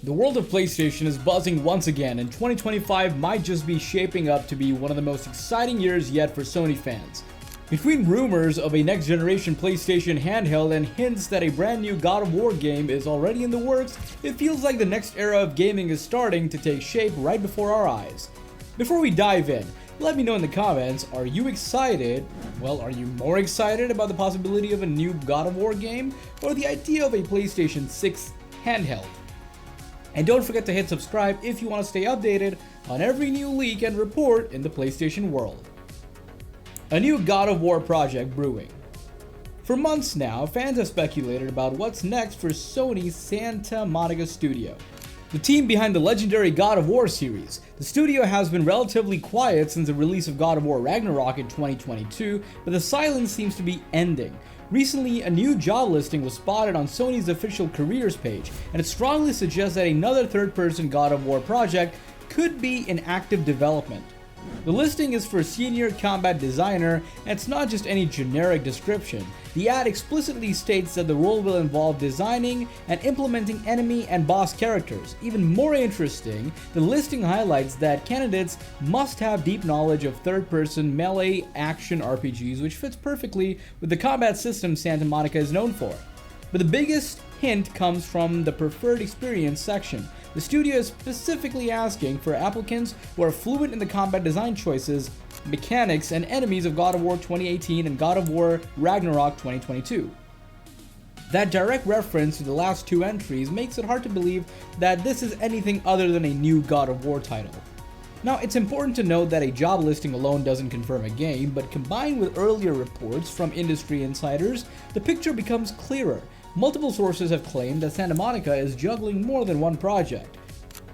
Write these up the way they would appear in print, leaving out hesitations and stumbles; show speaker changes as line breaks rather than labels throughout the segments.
The world of PlayStation is buzzing once again, and 2025 might just be shaping up to be one of the most exciting years yet for Sony fans. Between rumors of a next-generation PlayStation handheld and hints that a brand new God of War game is already in the works, it feels like the next era of gaming is starting to take shape right before our eyes. Before we dive in, let me know in the comments, are you excited? Well, are you more excited about the possibility of a new God of War game, or the idea of a PlayStation 6 handheld? And don't forget to hit subscribe if you want to stay updated on every new leak and report in the PlayStation world. A new God of War project brewing. For months now, fans have speculated about what's next for Sony Santa Monica studio, the team behind the legendary God of War series. The studio has been relatively quiet since the release of God of War Ragnarök in 2022, but the silence seems to be ending. Recently, a new job listing was spotted on Sony's official careers page, and it strongly suggests that another third-person God of War project could be in active development. The listing is for Senior Combat Designer, and it's not just any generic description. The ad explicitly states that the role will involve designing and implementing enemy and boss characters. Even more interesting, the listing highlights that candidates must have deep knowledge of third-person melee action RPGs, which fits perfectly with the combat system Santa Monica is known for. But the biggest hint comes from the preferred experience section. The studio is specifically asking for applicants who are fluent in the combat design choices, mechanics, and enemies of God of War 2018 and God of War Ragnarök 2022. That direct reference to the last two entries makes it hard to believe that this is anything other than a new God of War title. Now, it's important to note that a job listing alone doesn't confirm a game, but combined with earlier reports from industry insiders, the picture becomes clearer. Multiple sources have claimed that Santa Monica is juggling more than one project.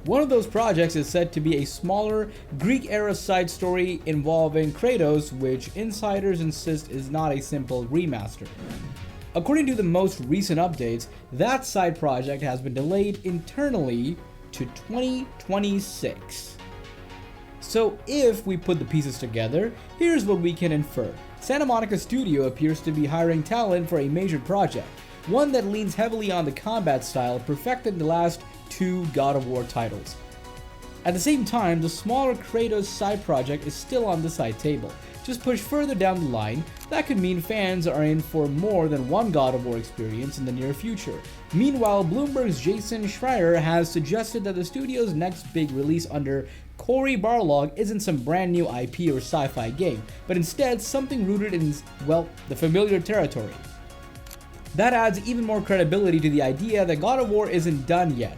One of those projects is said to be a smaller, Greek-era side story involving Kratos, which insiders insist is not a simple remaster. According to the most recent updates, that side project has been delayed internally to 2026. So if we put the pieces together, here's what we can infer. Santa Monica Studio appears to be hiring talent for a major project, one that leans heavily on the combat style perfected in the last two God of War titles. At the same time, the smaller Kratos side project is still on the side table. Just push further down the line, that could mean fans are in for more than one God of War experience in the near future. Meanwhile, Bloomberg's Jason Schreier has suggested that the studio's next big release under Cory Barlog isn't some brand new IP or sci-fi game, but instead something rooted in, well, the familiar territory. That adds even more credibility to the idea that God of War isn't done yet.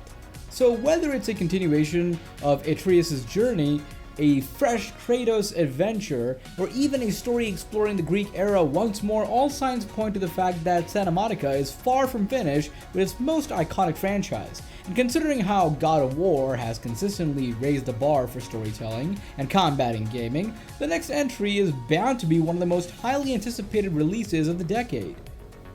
So whether it's a continuation of Atreus' journey, a fresh Kratos adventure, or even a story exploring the Greek era once more, all signs point to the fact that Santa Monica is far from finished with its most iconic franchise. And considering how God of War has consistently raised the bar for storytelling and combat in gaming, the next entry is bound to be one of the most highly anticipated releases of the decade.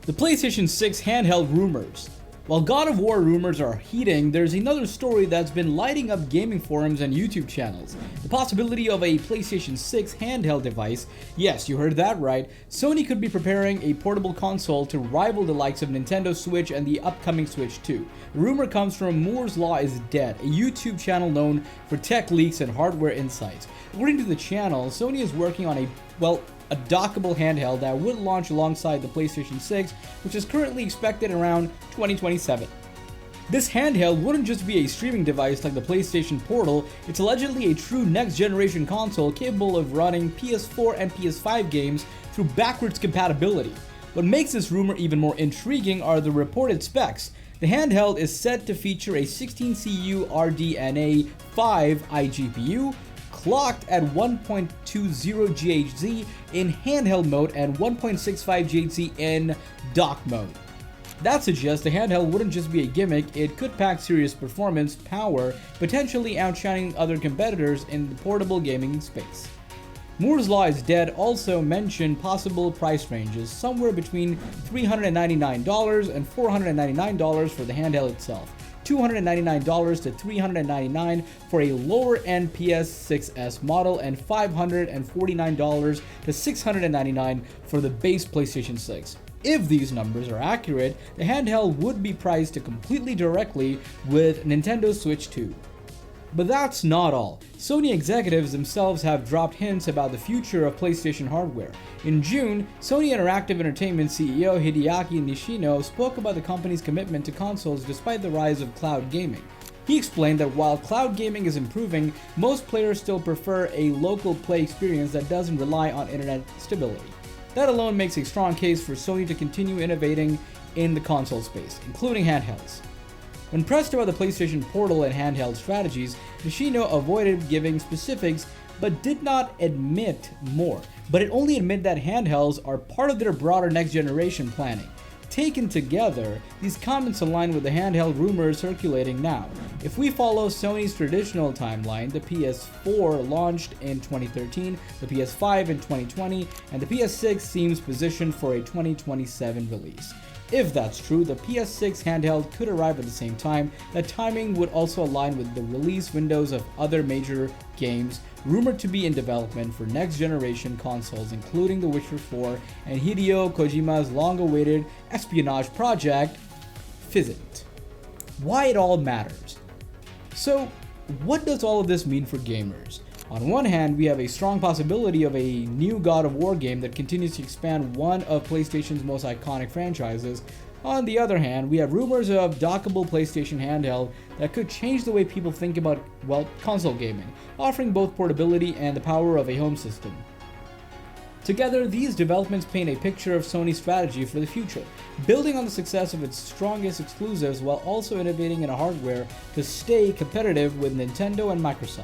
The PlayStation 6 handheld rumors. While God of War rumors are heating, there's another story that's been lighting up gaming forums and YouTube channels. The possibility of a PlayStation 6 handheld device. Yes, you heard that right. Sony could be preparing a portable console to rival the likes of Nintendo Switch and the upcoming Switch 2. The rumor comes from Moore's Law is Dead, a YouTube channel known for tech leaks and hardware insights. According to the channel, Sony is working on a dockable handheld that would launch alongside the PlayStation 6, which is currently expected around 2027. This handheld wouldn't just be a streaming device like the PlayStation Portal, it's allegedly a true next-generation console capable of running PS4 and PS5 games through backwards compatibility. What makes this rumor even more intriguing are the reported specs. The handheld is set to feature a 16CU RDNA 5 iGPU, clocked at 1.20 GHz in handheld mode and 1.65 GHz in dock mode. That suggests the handheld wouldn't just be a gimmick, it could pack serious performance, power, potentially outshining other competitors in the portable gaming space. Moore's Law is Dead also mentioned possible price ranges, somewhere between $399 and $499 for the handheld itself. $299 to $399 for a lower-end PS6s model, and $549 to $699 for the base PlayStation 6. If these numbers are accurate, the handheld would be priced completely directly with Nintendo Switch 2. But that's not all. Sony executives themselves have dropped hints about the future of PlayStation hardware. In June, Sony Interactive Entertainment CEO Hideaki Nishino spoke about the company's commitment to consoles despite the rise of cloud gaming. He explained that while cloud gaming is improving, most players still prefer a local play experience that doesn't rely on internet stability. That alone makes a strong case for Sony to continue innovating in the console space, including handhelds. When pressed about the PlayStation Portal and handheld strategies, Nishino avoided giving specifics but did not admit more. But it only admitted that handhelds are part of their broader next generation planning. Taken together, these comments align with the handheld rumors circulating now. If we follow Sony's traditional timeline, the PS4 launched in 2013, the PS5 in 2020, and the PS6 seems positioned for a 2027 release. If that's true, the PS6 handheld could arrive at the same time. That timing would also align with the release windows of other major games rumored to be in development for next-generation consoles, including The Witcher 4 and Hideo Kojima's long-awaited espionage project, Fizzit. Why it all matters. So, what does all of this mean for gamers? On one hand, we have a strong possibility of a new God of War game that continues to expand one of PlayStation's most iconic franchises. On the other hand, we have rumors of dockable PlayStation handheld that could change the way people think about, console gaming, offering both portability and the power of a home system. Together, these developments paint a picture of Sony's strategy for the future, building on the success of its strongest exclusives while also innovating in hardware to stay competitive with Nintendo and Microsoft.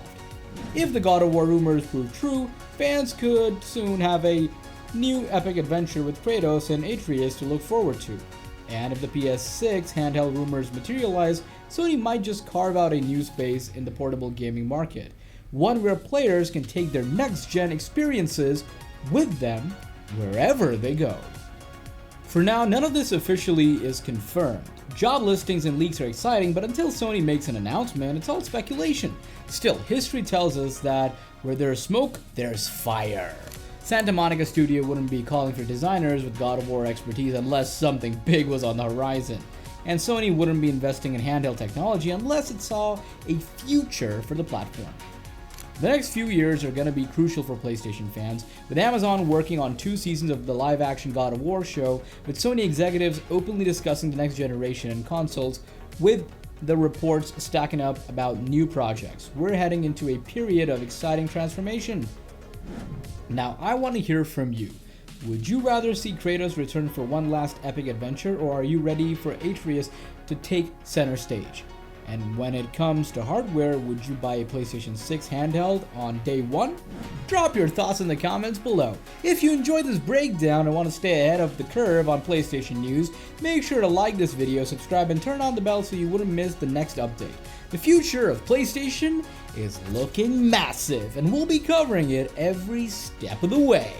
If the God of War rumors prove true, fans could soon have a new epic adventure with Kratos and Atreus to look forward to. And if the PS6 handheld rumors materialize, Sony might just carve out a new space in the portable gaming market, one where players can take their next-gen experiences with them wherever they go. For now, none of this officially is confirmed. Job listings and leaks are exciting, but until Sony makes an announcement, it's all speculation. Still, history tells us that where there's smoke, there's fire. Santa Monica Studio wouldn't be calling for designers with God of War expertise unless something big was on the horizon. And Sony wouldn't be investing in handheld technology unless it saw a future for the platform. The next few years are going to be crucial for PlayStation fans, with Amazon working on 2 seasons of the live-action God of War show, with Sony executives openly discussing the next generation and consoles, with the reports stacking up about new projects. We're heading into a period of exciting transformation. Now, I want to hear from you. Would you rather see Kratos return for one last epic adventure, or are you ready for Atreus to take center stage? And when it comes to hardware, would you buy a PlayStation 6 handheld on day one? Drop your thoughts in the comments below. If you enjoyed this breakdown and want to stay ahead of the curve on PlayStation news, make sure to like this video, subscribe, and turn on the bell so you wouldn't miss the next update. The future of PlayStation is looking massive, and we'll be covering it every step of the way.